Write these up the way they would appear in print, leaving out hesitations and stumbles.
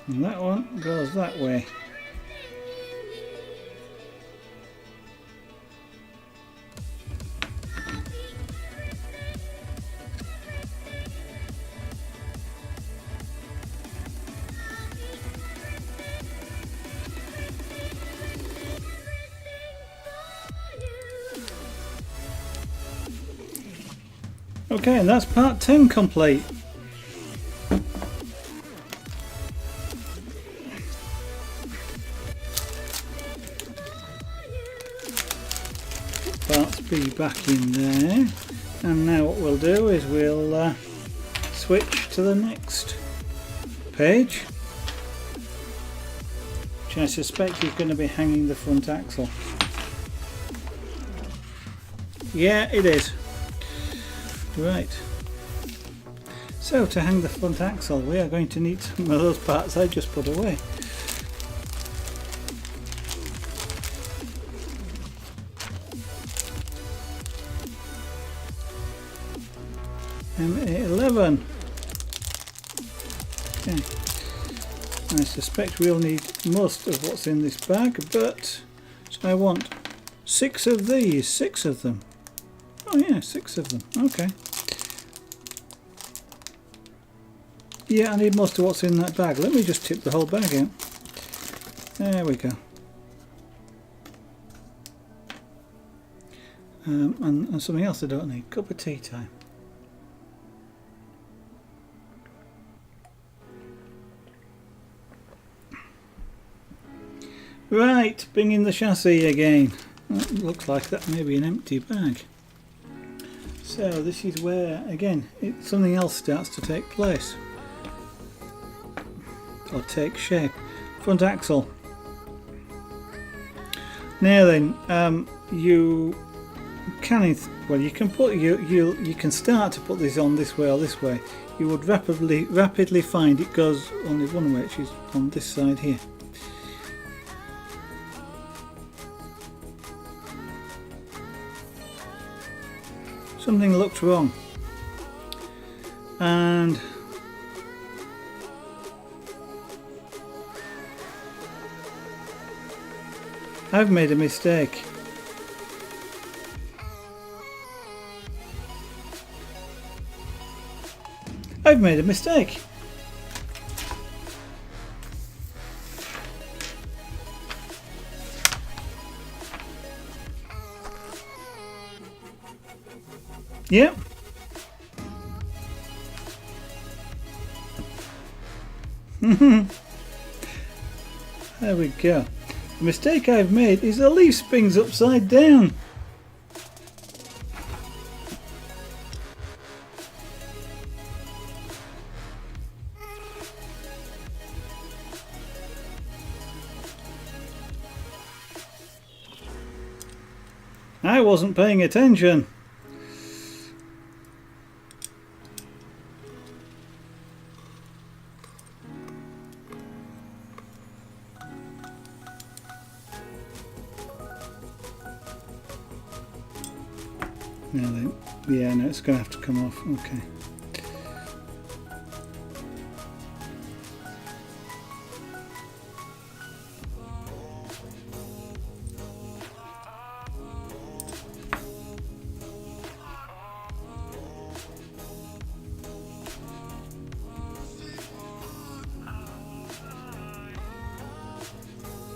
And that one goes that way. Okay, and that's part 10 complete. Parts B back in there, and now what we'll do is we'll switch to the next page, which I suspect is going to be hanging the front axle. Yeah, it is. Right, so to hang the front axle we are going to need some of those parts I just put away. M11. Okay. I suspect we'll need most of what's in this bag, but so I want 6 of these, 6 of them. Oh yeah, 6 of them. Okay. Yeah, I need most of what's in that bag. Let me just tip the whole bag out. There we go. And something else I don't need. Cup of tea time. Right, bring in the chassis again. That looks like that may be an empty bag. So this is where, again, something else starts to take place. Or take shape. Front axle. Now then, you can, well, you can put you can start to put this on this way or this way. You would rapidly find it goes only one way, which is on this side here. Something looked wrong, and I've made a mistake. I've made a mistake. Yep. There we go. The mistake I've made is the leaf springs upside down. I wasn't paying attention. Now then, yeah, no, it's going to have to come off. Okay.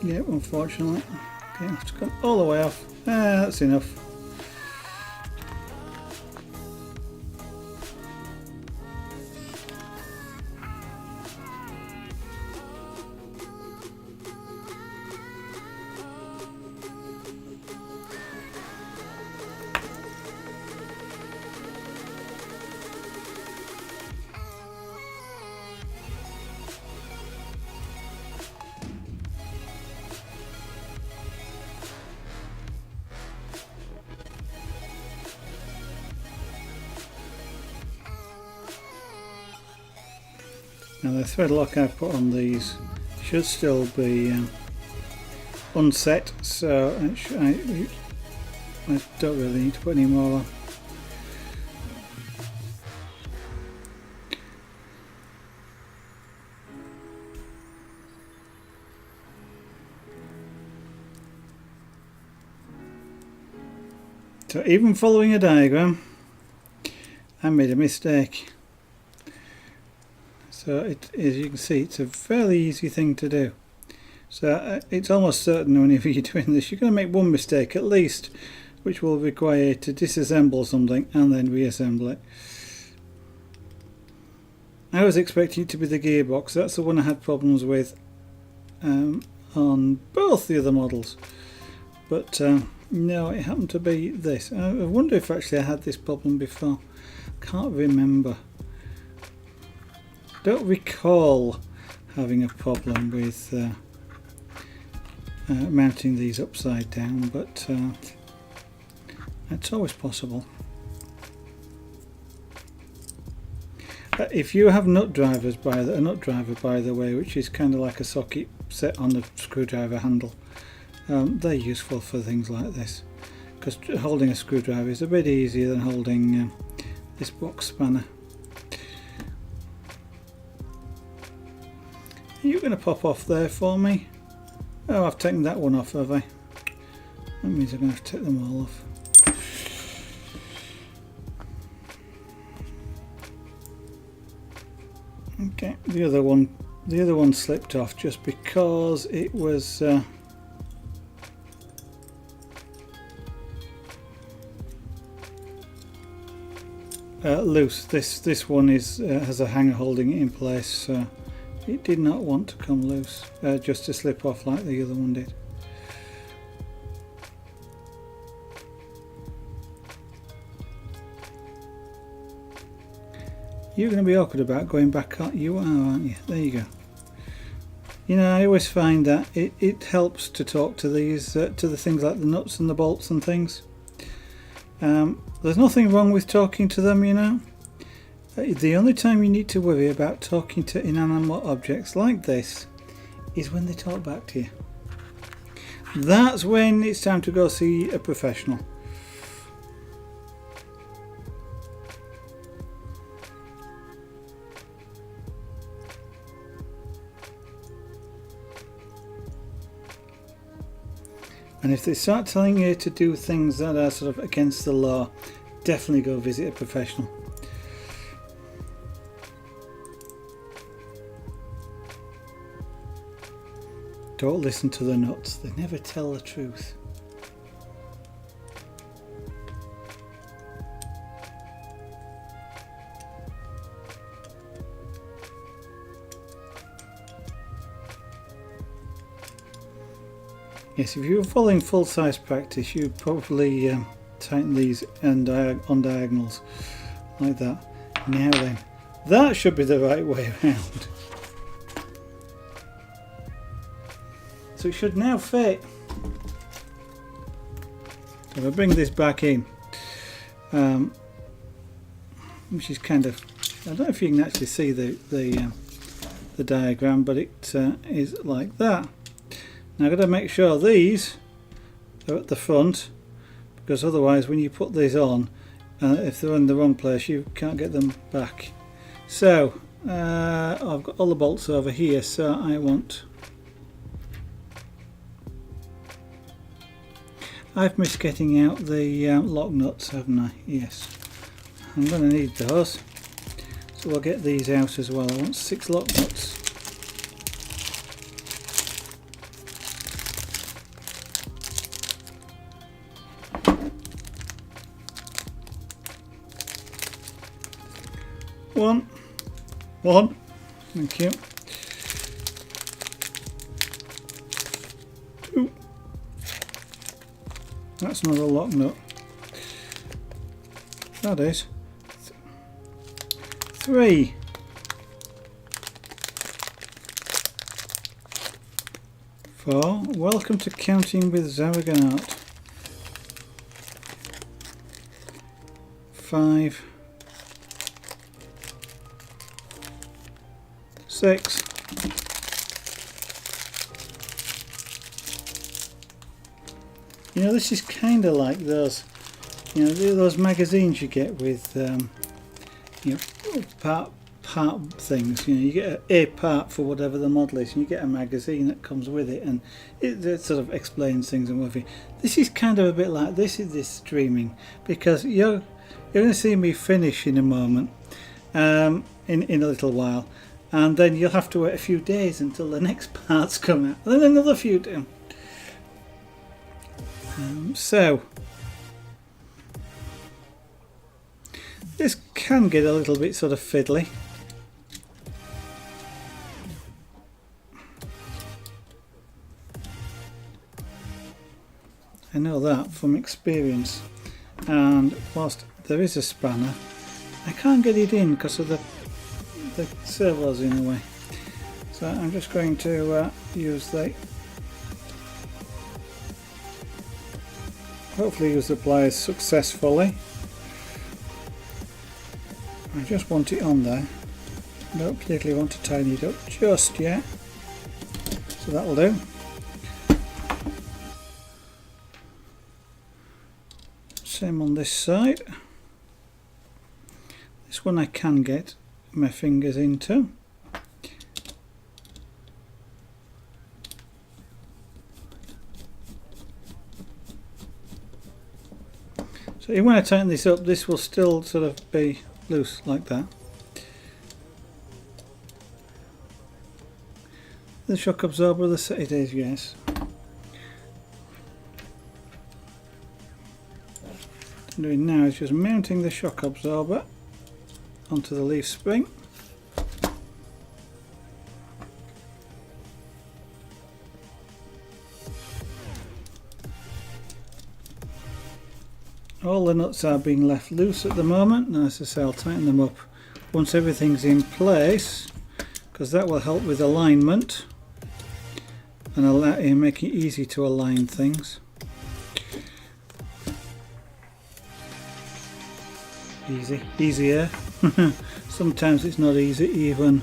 Yep, unfortunately. Okay, I have to come all the way off. Ah, that's enough. Now the thread lock I put on these should still be unset, so I don't really need to put any more on. So even following a diagram, I made a mistake. So as you can see, it's a fairly easy thing to do. So it's almost certain whenever you're doing this, you're going to make one mistake at least, which will require you to disassemble something and then reassemble it. I was expecting it to be the gearbox. That's the one I had problems with on both the other models, but no, it happened to be this. I wonder if actually I had this problem before. Can't remember. Don't recall having a problem with mounting these upside down, but it's always possible. If you have nut drivers, a nut driver by the way, which is kind of like a socket set on the screwdriver handle, they're useful for things like this, because holding a screwdriver is a bit easier than holding this box spanner. Are you going to pop off there for me? Oh, I've taken that one off, have I? That means I'm going to have to take them all off. Okay, the other one slipped off just because it was loose. This one has a hanger holding it in place, so it did not want to come loose, just to slip off like the other one did. You're going to be awkward about going back, you are, aren't you? There you go. You know, I always find that it helps to talk to these, to the things like the nuts and the bolts and things. There's nothing wrong with talking to them, you know. The only time you need to worry about talking to inanimate objects like this is when they talk back to you. That's when it's time to go see a professional. And if they start telling you to do things that are sort of against the law, definitely go visit a professional. Don't listen to the nuts, they never tell the truth. Yes, if you were following full-size practice, you'd probably tighten these on diagonals like that. Now then, that should be the right way around. So it should now fit. So if I bring this back in, which is kind of, I don't know if you can actually see the diagram, but it is like that. Now I've got to make sure these are at the front, because otherwise when you put these on, if they're in the wrong place, you can't get them back. So I've got all the bolts over here, so I've missed getting out the lock nuts, haven't I? Yes. I'm going to need those, so I'll get these out as well. I want 6 lock nuts. One, thank you. 2, that's another lock nut. That is 3. 4. Welcome to counting with Zaraganart. 5. 6. You know, this is kind of like those, you know, those magazines you get with, you know, part part things. You know, you get a part for whatever the model is, and you get a magazine that comes with it, and it sort of explains things and what have you. This is kind of a bit like this streaming, because you're going to see me finish in a moment, in a little while, and then you'll have to wait a few days until the next parts come out, and then another few days. So this can get a little bit sort of fiddly. I know that from experience, and whilst there is a spanner, I can't get it in because of the servos in the way. So I'm just going to hopefully use the pliers successfully. I just want it on there. I don't particularly want to tighten it up just yet, so that'll do. Same on this side. This one I can get my fingers into. So when I tighten this up, this will still sort of be loose like that. The shock absorber, it is, yes. What I'm doing now is just mounting the shock absorber onto the leaf spring. All the nuts are being left loose at the moment, and as I say, I'll tighten them up once everything's in place, because that will help with alignment and make it easy to align things. Easier. Sometimes it's not easy even.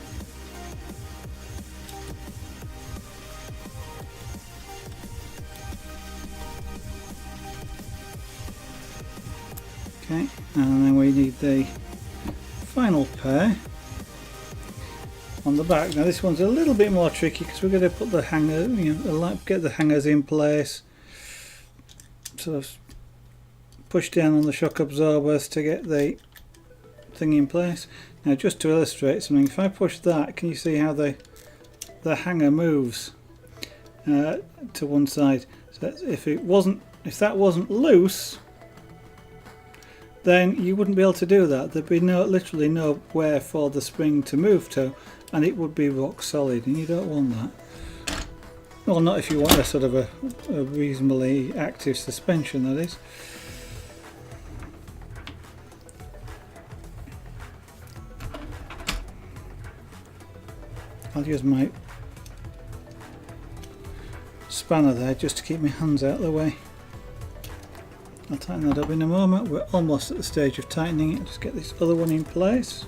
Okay, and then we need the final pair on the back. Now this one's a little bit more tricky because we're going to put the hanger, get the hangers in place, sort of push down on the shock absorbers to get the thing in place. Now just to illustrate something, if I push that, can you see how the hanger moves to one side? So if that wasn't loose, then you wouldn't be able to do that. There'd be literally nowhere for the spring to move to, and it would be rock solid, and you don't want that. Well, not if you want a sort of a reasonably active suspension, that is. I'll use my spanner there just to keep my hands out of the way. I'll tighten that up in a moment. We're almost at the stage of tightening it. Just get this other one in place.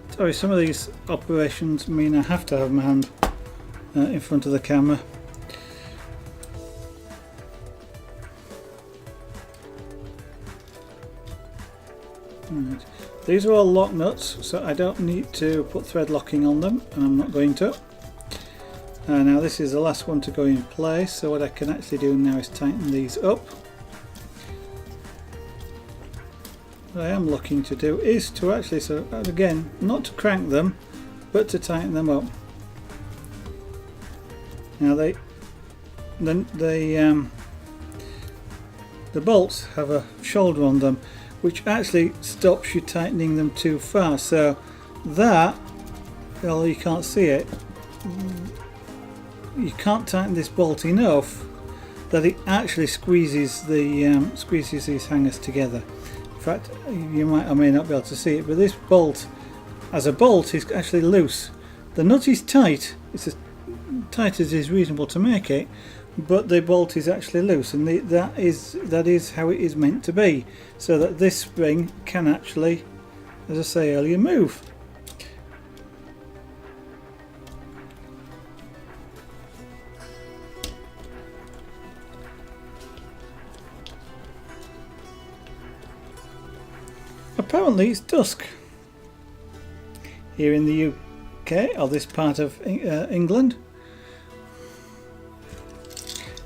Sorry, some of these operations mean I have to have my hand in front of the camera. Right. These are all lock nuts, so I don't need to put thread locking on them, and I'm not going to. Now this is the last one to go in place, so what I can actually do now is tighten these up. What I am looking to do is to actually, so again, not to crank them, but to tighten them up. Now the bolts have a shoulder on them, which actually stops you tightening them too far. So that, well, you can't see it, you can't tighten this bolt enough that it actually squeezes these hangers together. In fact, you might or may not be able to see it, but this bolt, as a bolt, is actually loose. The nut is tight, it's as tight as is reasonable to make it, but the bolt is actually loose, and that is how it is meant to be, so that this spring can actually, as I say earlier, move. apparently it's dusk here in the UK, or this part of England.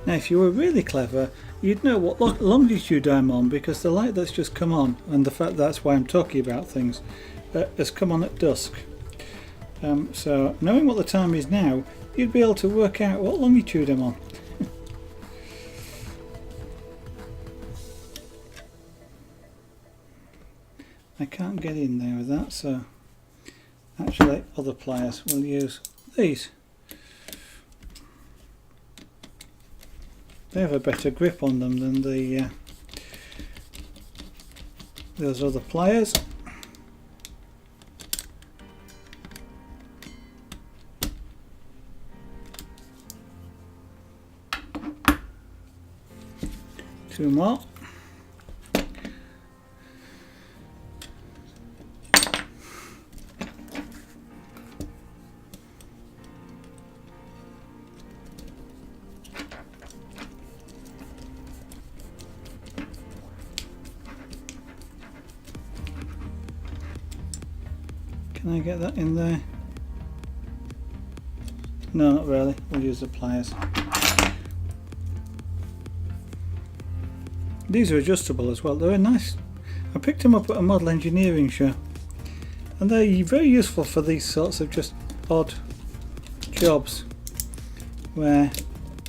Now if you were really clever, you'd know what longitude I'm on, because the light that's just come on, and the fact that's why I'm talking about things, has come on at dusk. So knowing what the time is now, you'd be able to work out what longitude I'm on. I can't get in there with that, so actually other pliers will use these. They have a better grip on them than the those other pliers. Two more. Can I get that in there? No, not really. We'll use the pliers. These are adjustable as well. They're nice. I picked them up at a model engineering show, and they're very useful for these sorts of just odd jobs where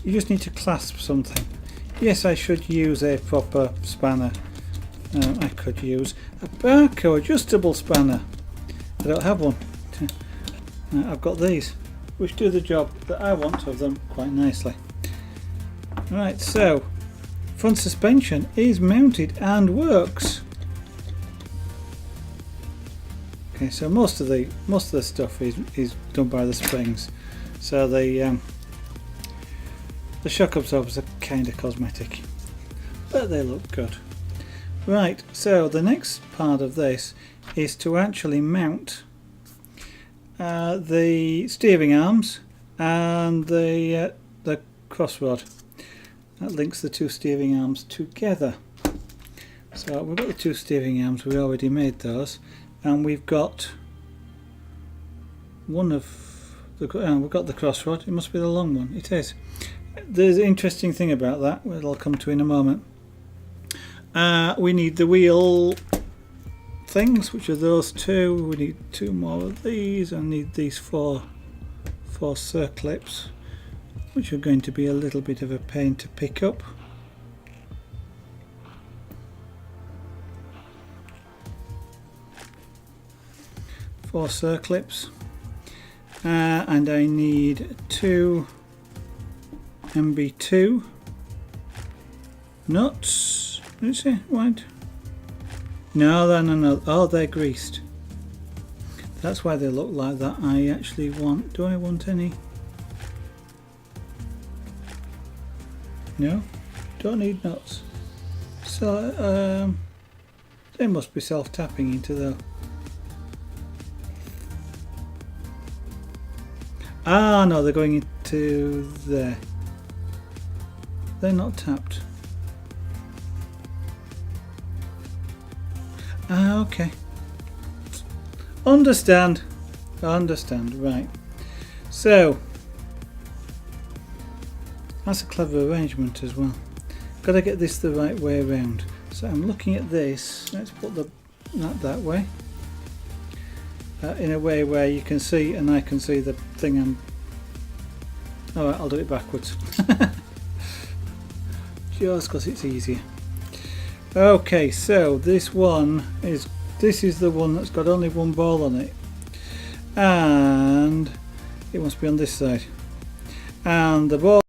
you just need to clasp something. Yes, I should use a proper spanner. I could use a Barco adjustable spanner. I don't have one. I've got these, which do the job that I want of them quite nicely. Right, so front suspension is mounted and works. Okay, so most of the stuff is done by the springs. So the shock absorbers are kind of cosmetic, but they look good. Right, so the next part of this is to actually mount the steering arms and the crossrod that links the two steering arms together. So we've got the two steering arms, we already made those, and we've got one of the we've got the crossrod. It must be the long one. It is. There's an interesting thing about that, which I'll come to in a moment. We need the wheel things, which are those two. We need two more of these. I need these four circlips, which are going to be a little bit of a pain to pick up. Four circlips, and I need two MB2 nuts. Let's see, what? No. Oh, they're greased. That's why they look like that. I actually want. Do I want any? No, don't need nuts. So they must be self-tapping into the. Ah, no, they're going into there. They're not tapped. Ah, okay. Understand. Right. So that's a clever arrangement as well. Got to get this the right way around. So I'm looking at this. Let's put that way. In a way where you can see and I can see the thing I'm. Alright, I'll do it backwards. Just because it's easier. Okay, so this is the one that's got only one ball on it, and it must be on this side, and the ball